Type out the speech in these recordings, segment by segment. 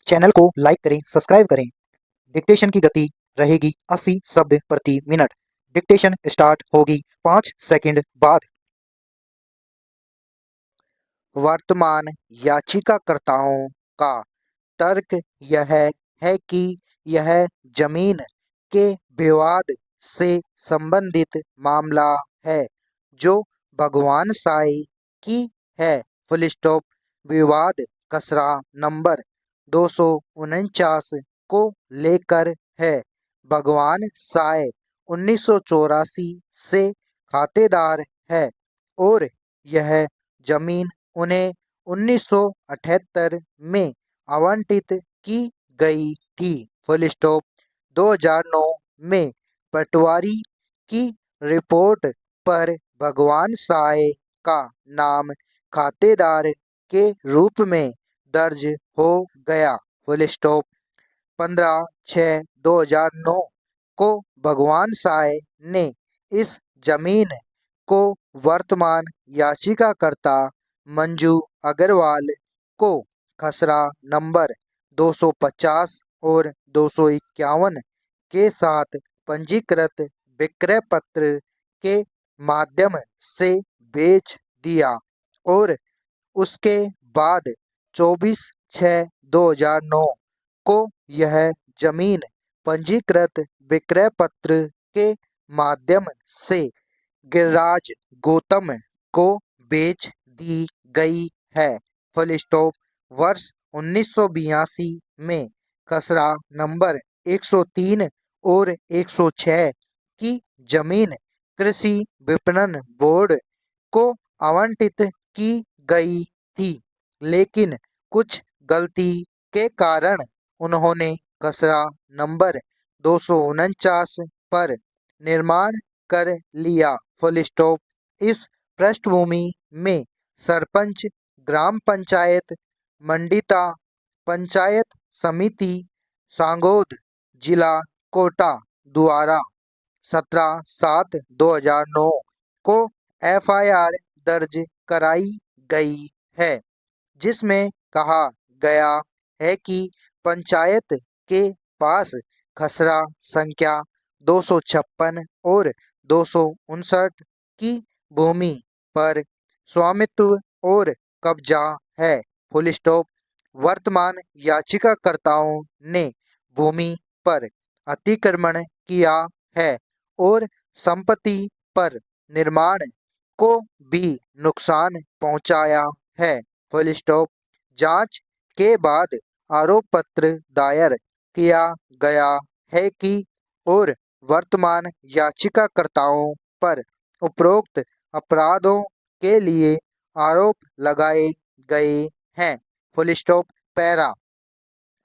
Channel को like करें, subscribe करें। डिक्टेशन की गति रहेगी 80 शब्द प्रति मिनट। डिक्टेशन स्टार्ट होगी 5 सेकंड बाद। वर्तमान याचिकाकर्ताओं का तर्क यह है कि यह जमीन के विवाद से संबंधित मामला है जो भगवान साई की है। Full stop. विवाद खसरा नंबर 249 को लेकर है। भगवान साई 1984 से खातेदार है और यह जमीन उन्हें 1978 में आवंटित की गई थी। Full stop. 2009 में पटवारी की रिपोर्ट पर भगवान साय का नाम खातेदार के रूप में दर्ज हो गया। Full stop. 15/6/2009 को भगवान साय ने इस जमीन को वर्तमान याचिकाकर्ता मंजू अग्रवाल को खसरा नंबर 250 और 251 के साथ पंजीकृत विक्रय पत्र के माध्यम से बेच दिया और उसके बाद 24/6/2009 को यह जमीन पंजीकृत विक्रय पत्र के माध्यम से गिरिराज गौतम को बेच दी गई है। Full stop. वर्ष 1982 में खसरा नंबर 103 और 106 की जमीन कृषि विपणन बोर्ड को आवंटित की गई थी, लेकिन कुछ गलती के कारण उन्होंने खसरा नंबर 249 पर निर्माण कर लिया। Full stop. इस पृष्ठभूमि में सरपंच ग्राम पंचायत मंडिता पंचायत समिति सांगोद जिला कोटा द्वारा 17/7/2009 को FIR दर्ज कराई गई है, जिसमें कहा गया है कि पंचायत के पास खसरा संख्या 256 और 259 की भूमि पर स्वामित्व और कब्जा है। Full stop. वर्तमान याचिकाकर्ताओं ने भूमि पर अतिक्रमण किया है और संपत्ति पर निर्माण को भी नुकसान पहुंचाया है। Full stop. जांच के बाद आरोप पत्र दायर किया गया है कि और वर्तमान याचिकाकर्ताओं पर उपरोक्त अपराधों के लिए आरोप लगाए गए हैं। Full stop. पैरा।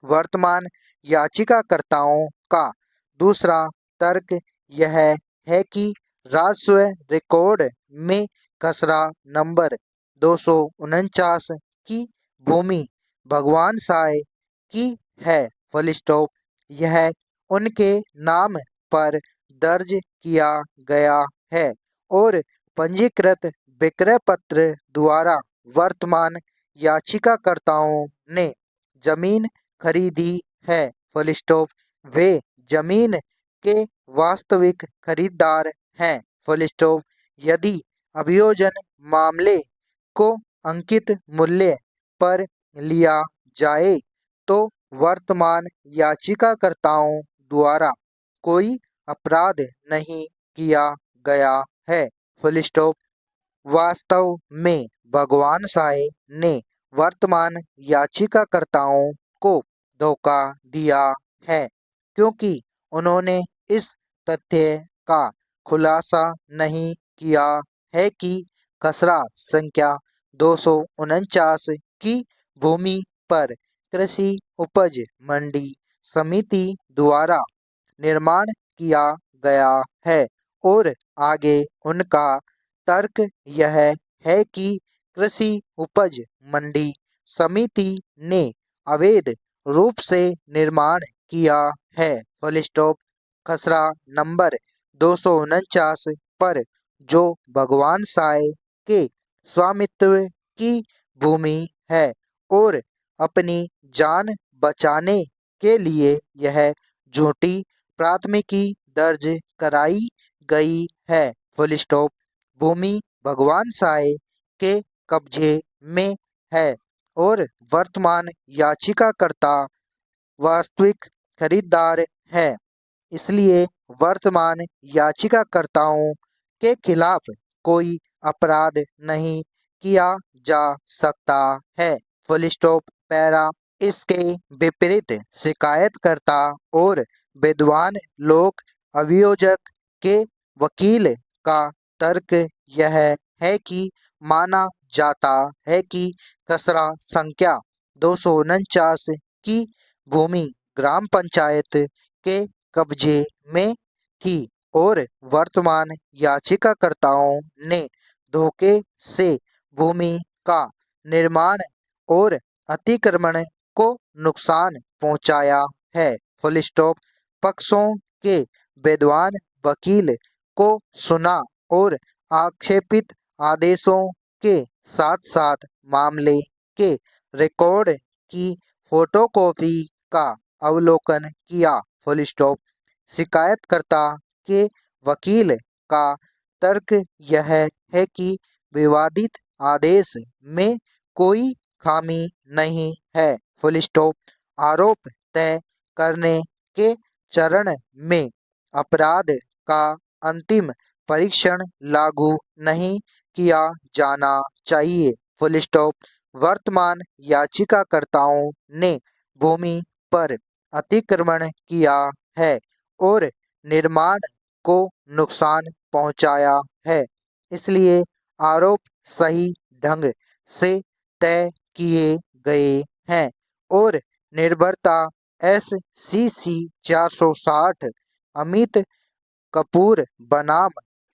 वर्तमान याचिकाकर्ताओं का दूसरा तर्क यह है कि राजस्व रिकॉर्ड में खसरा नंबर 249 की भूमि भगवान साय की है। Full stop. यह उनके नाम पर दर्ज किया गया है और पंजीकृत विक्रय पत्र द्वारा वर्तमान याचिकाकर्ताओं ने जमीन खरीदी है। Full stop. वे जमीन के वास्तविक खरीदार हैं। Full stop. यदि अभियोजन मामले को अंकित मूल्य पर लिया जाए तो वर्तमान याचिकाकर्ताओं द्वारा कोई अपराध नहीं किया गया है। Full stop. वास्तव में भगवान साय ने वर्तमान याचिकाकर्ताओं को धोखा दिया है, क्योंकि उन्होंने इस तथ्य का खुलासा नहीं किया है कि खसरा संख्या 249 की भूमि पर कृषि उपज मंडी समिति द्वारा निर्माण किया गया है और आगे उनका तर्क यह है कि कृषि उपज मंडी समिति ने अवैध रूप से निर्माण किया है। Full stop. खसरा नंबर 249 पर जो भगवान साय के स्वामित्व की भूमि है और अपनी जान बचाने के लिए यह झूठी प्राथमिकी दर्ज कराई गई है। Full stop. भूमि भगवान साय के कब्जे में है और वर्तमान याचिकाकर्ता वास्तविक खरीदार है। इसलिए वर्तमान याचिकाकर्ताओं के खिलाफ कोई अपराध नहीं किया जा सकता है। Full stop. पैरा। इसके विपरीत शिकायतकर्ता और विद्वान लोक अभियोजक के वकील का तर्क यह है कि माना जाता है कि खसरा संख्या 249 की भूमि ग्राम पंचायत के कब्जे में थी और वर्तमान याचिकाकर्ताओं ने धोखे से भूमि का निर्माण और अतिक्रमण को नुकसान पहुंचाया है। Full stop. पक्षों के विद्वान वकील को सुना और आक्षेपित आदेशों के साथ साथ मामले के रिकॉर्ड की फोटोकॉपी का अवलोकन किया। Full stop. शिकायतकर्ता के वकील का तर्क यह है कि विवादित आदेश में कोई खामी नहीं है। Full stop. आरोप तय करने के चरण में अपराध का अंतिम परीक्षण लागू नहीं किया जाना चाहिए। Full stop. वर्तमान याचिकाकर्ताओं ने भूमि पर अतिक्रमण किया है और निर्माण को नुकसान पहुंचाया है। इसलिए आरोप सही ढंग से तय किए गए हैं और निर्भरता SCC 460 अमित कपूर बनाम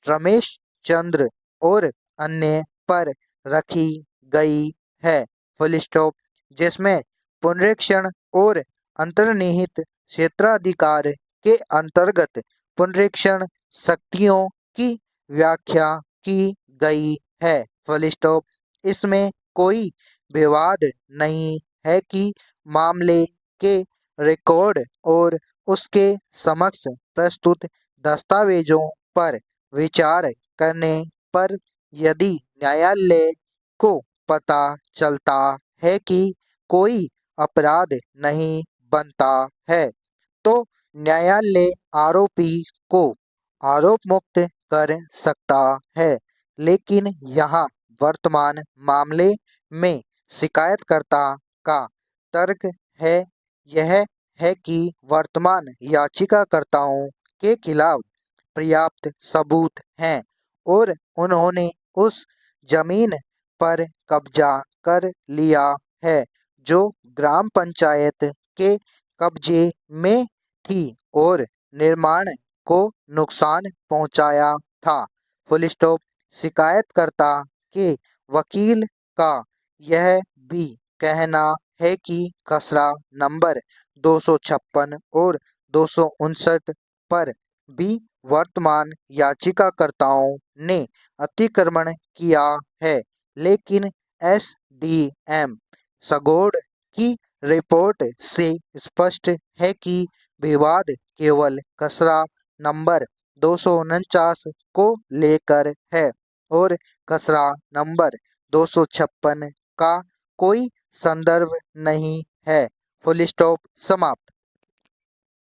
रमेश चंद्र और अन्य पर रखी गई है। Full stop. जिसमें पुनरीक्षण और अंतर्निहित क्षेत्राधिकार के अंतर्गत पुनरीक्षण शक्तियों की व्याख्या की गई है। Full stop. इसमें कोई विवाद नहीं है कि मामले के रिकॉर्ड और उसके समक्ष प्रस्तुत दस्तावेजों पर विचार करने पर यदि न्यायालय को पता चलता है कि कोई अपराध नहीं बनता है तो न्यायालय आरोपी को आरोप मुक्त कर सकता है। लेकिन यहाँ वर्तमान मामले में शिकायतकर्ता का तर्क है यह है कि वर्तमान याचिकाकर्ताओं के खिलाफ पर्याप्त सबूत हैं और उन्होंने उस जमीन पर कब्जा कर लिया है जो ग्राम पंचायत के कब्जे में थी और निर्माण को नुकसान पहुंचाया था। Full stop. शिकायतकर्ता के वकील का यह भी कहना है कि खसरा नंबर 256 और 259 पर भी वर्तमान याचिकाकर्ताओं ने अतिक्रमण किया है, लेकिन SDM सगोड़ की रिपोर्ट से स्पष्ट है कि विवाद केवल खसरा नंबर 249 को लेकर है और खसरा नंबर 256 का कोई संदर्भ नहीं है। Full stop. समाप्त।